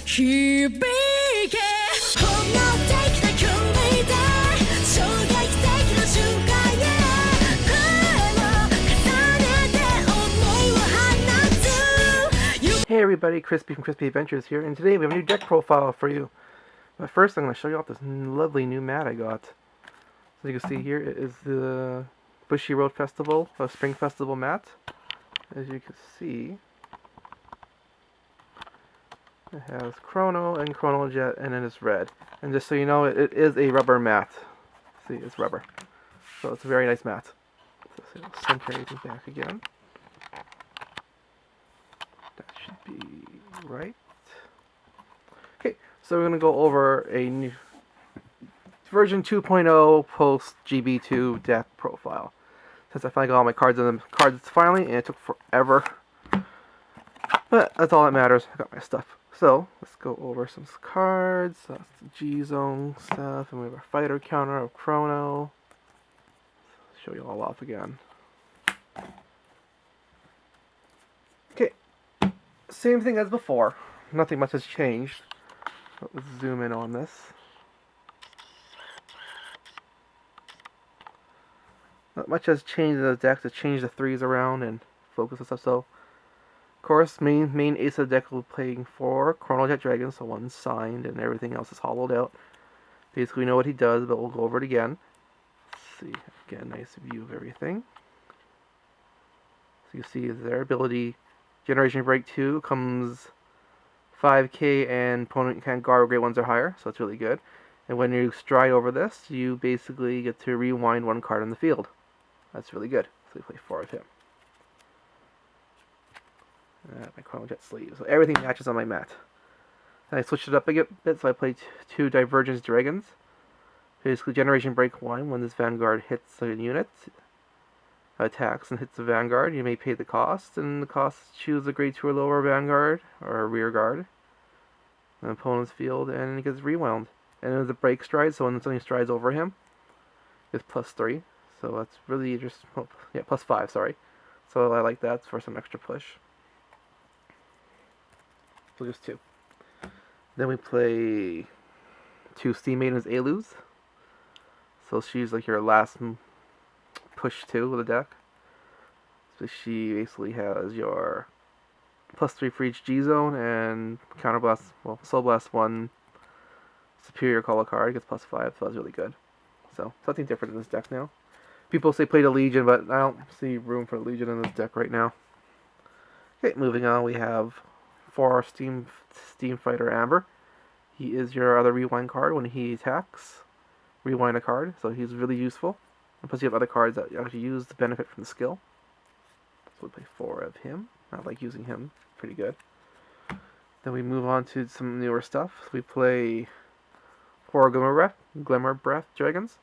響け本能的な距離で衝撃的な瞬間へ声を重ねて想いを放つ Hey everybody, Crispy from Crispy Adventures here, and today we have a new deck profile for you. But first I'm going to show you off this lovely new mat I got. So you can see here, it is the Bushiroad Festival, or Spring Festival mat. As you can see, it has Chrono and Chrono Jet, and then it's red. And just so you know, it is a rubber mat. See, it's rubber. So it's a very nice mat. So it'll center everything back again. That should be right. Okay, so we're going to go over a new version 2.0 post GB2 deck profile. Since I finally got all my cards in the cards finally, and it took forever. But that's all that matters. I got my stuff. So let's go over some cards. So that's the G-Zone stuff, and we have our fighter counter of Chrono. Show you all off again. Okay, same thing as before. Nothing much has changed. But let's zoom in on this. Not much has changed in the deck to change the threes around and focus and stuff. So, of course, main ace of the deck will be playing for Chrono Jet Dragon, so one's signed and everything else is hollowed out. Basically, we know what he does, but we'll go over it again. Let's see, get a nice view of everything. So you see their ability, Generation Break 2 comes 5k and opponent can't guard grade 1s or higher, so it's really good. And when you stride over this, you basically get to rewind one card on the field. That's really good. So we play 4 of him. My Chrono Jet sleeve. So everything matches on my mat. And I switched it up a bit, so I played 2 Divergence Dragons. Basically, Generation Break 1, when this Vanguard hits a unit, attacks and hits the Vanguard, you may pay the cost, and the cost choose a grade 2 or lower Vanguard, or a rear guard, on the opponent's field, and it gets rewound. And it was a break stride, so when something strides over him, it's +3. So that's really just, oh, yeah, +5, sorry. So I like that for some extra push. So just 2. Then we play 2 Steam Maidens Alus. So she's like your last push 2 with the deck. So she basically has your +3 for each G-Zone and Counterblast, well, Soul Blast 1 Superior Color card, gets +5, so that's really good. So, something different in this deck now. People say play the Legion, but I don't see room for Legion in this deck right now. Okay, moving on, we have 4 Steam Fighter Amber. He is your other rewind card when he attacks. Rewind a card, so he's really useful. And plus you have other cards that actually use the benefit from the skill. So we play 4 of him. I like using him, pretty good. Then we move on to some newer stuff. We play 4 Glimmer Breath Dragons.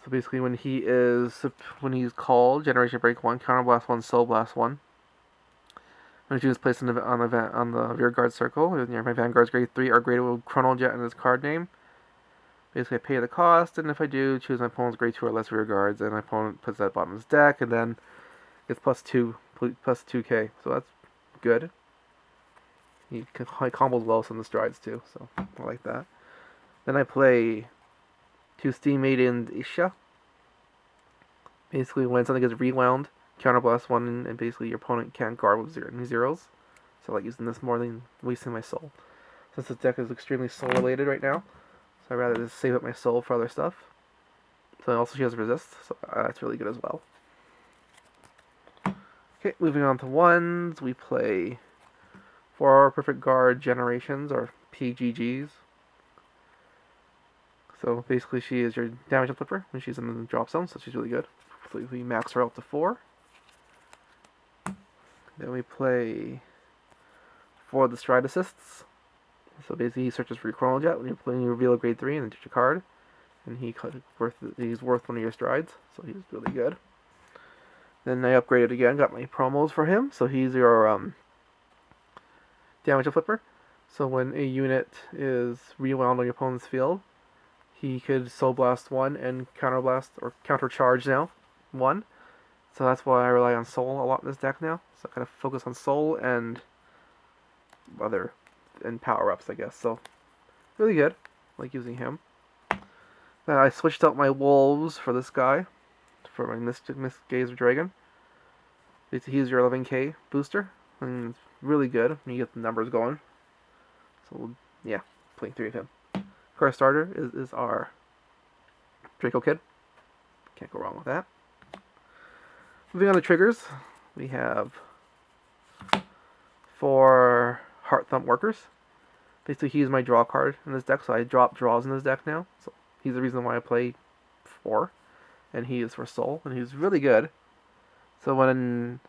So basically, when he's called, Generation Break 1, Counterblast 1, Soul Blast 1. When he is placed on the rear guard circle, my Vanguard's grade 3 are graded with Chrono Jet in his card name. Basically, I pay the cost, and if I do, choose my opponent's grade 2 or less rear guards, and my opponent puts that at the bottom of his deck, and then gets +2k. So that's good. He combos well on the strides too, so I like that. Then I play 2 Steam Maiden Isha. Basically, when something gets rewound, Counterblast 1, and basically your opponent can't guard with zeros. So I like using this more than wasting my soul. Since this deck is extremely soul related right now, so I'd rather just save up my soul for other stuff. So also she has resist, so that's really good as well. Okay, moving on to 1s, we play 4 Perfect Guard Generations, or PGGs. So basically she is your damage flipper when she's in the drop zone, so she's really good. So we max her out to 4. Then we play 4 of the Stride Assists. So basically he searches for your Chrono Jet when you're playing, you reveal a grade 3 and then touch a card. And he's worth one of your strides, so he's really good. Then I upgraded again, got my promos for him, so he's your damage flipper. So when a unit is rewound on your opponent's field, he could Soul Blast 1 and Counterblast, or Countercharge now, 1. So that's why I rely on Soul a lot in this deck now. So I kind of focus on Soul and other and power-ups, I guess. So, really good. I like using him. Then I switched out my wolves for this guy, for my Mistgazer Dragon. He's your 11k booster, and it's really good when you get the numbers going. So, yeah, playing 3 of him. Of course, starter is our Draco Kid. Can't go wrong with that. Moving on to triggers, we have 4 Heart Thump Workers. Basically, he's my draw card in this deck, so I drop draws in this deck now. So he's the reason why I play 4, and he is for Soul, and he's really good. So when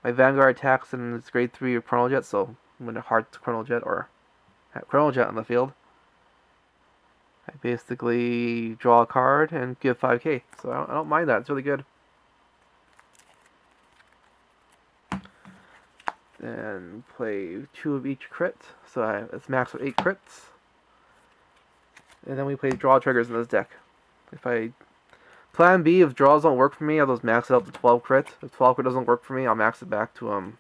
my Vanguard attacks and it's grade 3 of Chrono Jet, so when a Heart Chrono Jet or Chrono Jet on the field, I basically draw a card and give 5k. So I don't mind that. It's really good. And play 2 of each crit. So it's max of 8 crits. And then we play draw triggers in this deck. Plan B, if draws don't work for me, I'll just max it out to 12 crit. If 12 crit doesn't work for me, I'll max it back to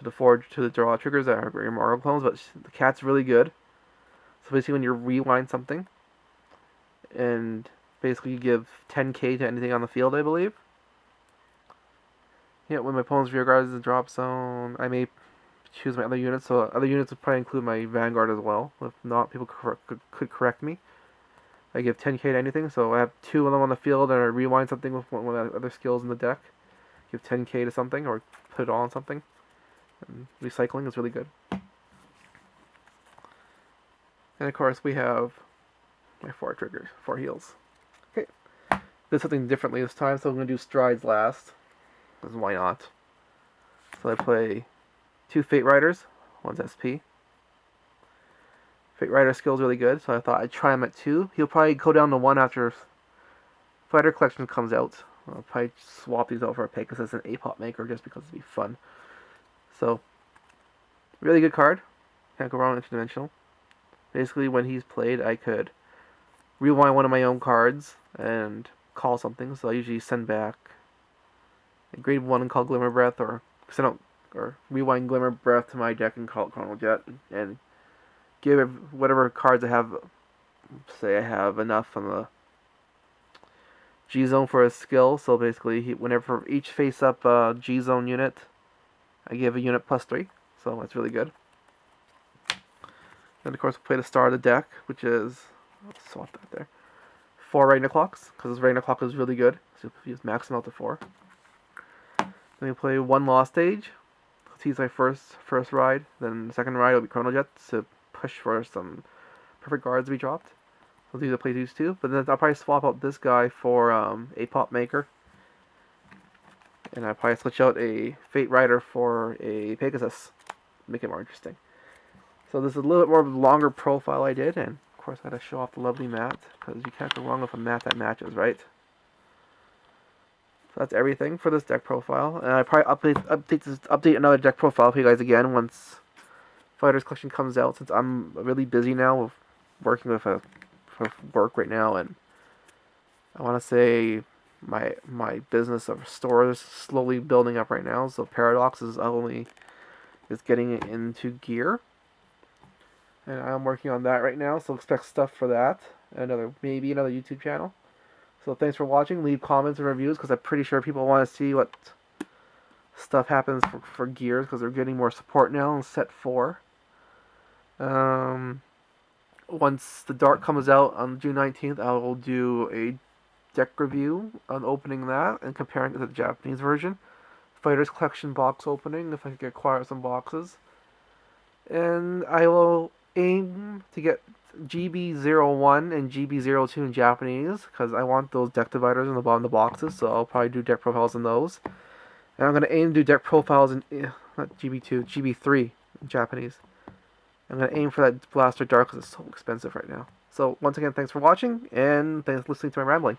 the draw triggers that are your Mario clones. But the cat's really good. So basically, when you rewind something, and basically you give 10k to anything on the field, I believe. Yeah, when my opponent's rear guard is in the drop zone, I may choose my other units. So other units would probably include my Vanguard as well. If not, people could correct me. I give 10k to anything, so I have 2 of them on the field, and I rewind something with one of the other skills in the deck. Give 10k to something, or put it all on something. And recycling is really good. And of course, we have my 4 triggers, 4 heals. Okay, did something differently this time, so I'm going to do strides last. Because why not? So I play 2 Fate Riders, one's SP. Fate Rider skill's really good, so I thought I'd try him at 2. He'll probably go down to 1 after Fighter Collection comes out. I'll probably swap these out for a Pegasus and A-Pop Maker just because it'd be fun. So, really good card. Can't go wrong with Interdimensional. Basically, when he's played, I could rewind one of my own cards and call something. So I usually send back a grade 1 and call Glimmer Breath, or rewind Glimmer Breath to my deck and call it Chrono Jet, and give whatever cards I have. Say I have enough on the G Zone for a skill. So basically, whenever each face up G Zone unit, I give a unit +3. So that's really good. And of course, we play the star of the deck, which is, let's swap that there, 4 Ragnarclocks, because Ragnarclock is really good. So you just max them out to 4. Then we play 1 Lost Age. He's my first ride. Then the second ride will be Chrono Jet to push for some perfect guards to be dropped. So these will play these 2. But then I'll probably swap out this guy for a Pop Maker. And I'll probably switch out a Fate Rider for a Pegasus. Make it more interesting. So this is a little bit more of a longer profile I did. And of course I had to show off the lovely mat, because you can't go wrong with a mat that matches, right? So that's everything for this deck profile, and I probably update another deck profile for you guys again once Fighters Collection comes out, since I'm really busy now with working with work right now, and I want to say my business of stores is slowly building up right now. So Paradox is getting into gear, and I'm working on that right now. So expect stuff for that, and maybe another YouTube channel. So thanks for watching. Leave comments and reviews, because I'm pretty sure people want to see what stuff happens for gears, because they're getting more support now in set 4. Once the Dark comes out on June 19th, I will do a deck review on opening that and comparing it to the Japanese version. Fighters Collection box opening, if I can acquire some boxes. And I will aim to get GB01 and GB02 in Japanese, because I want those deck dividers on the bottom of the boxes, so I'll probably do deck profiles in those. And I'm going to aim to do deck profiles in, not GB2, GB3 in Japanese. I'm going to aim for that Blaster Dark, because it's so expensive right now. So once again, thanks for watching, and thanks for listening to my rambling.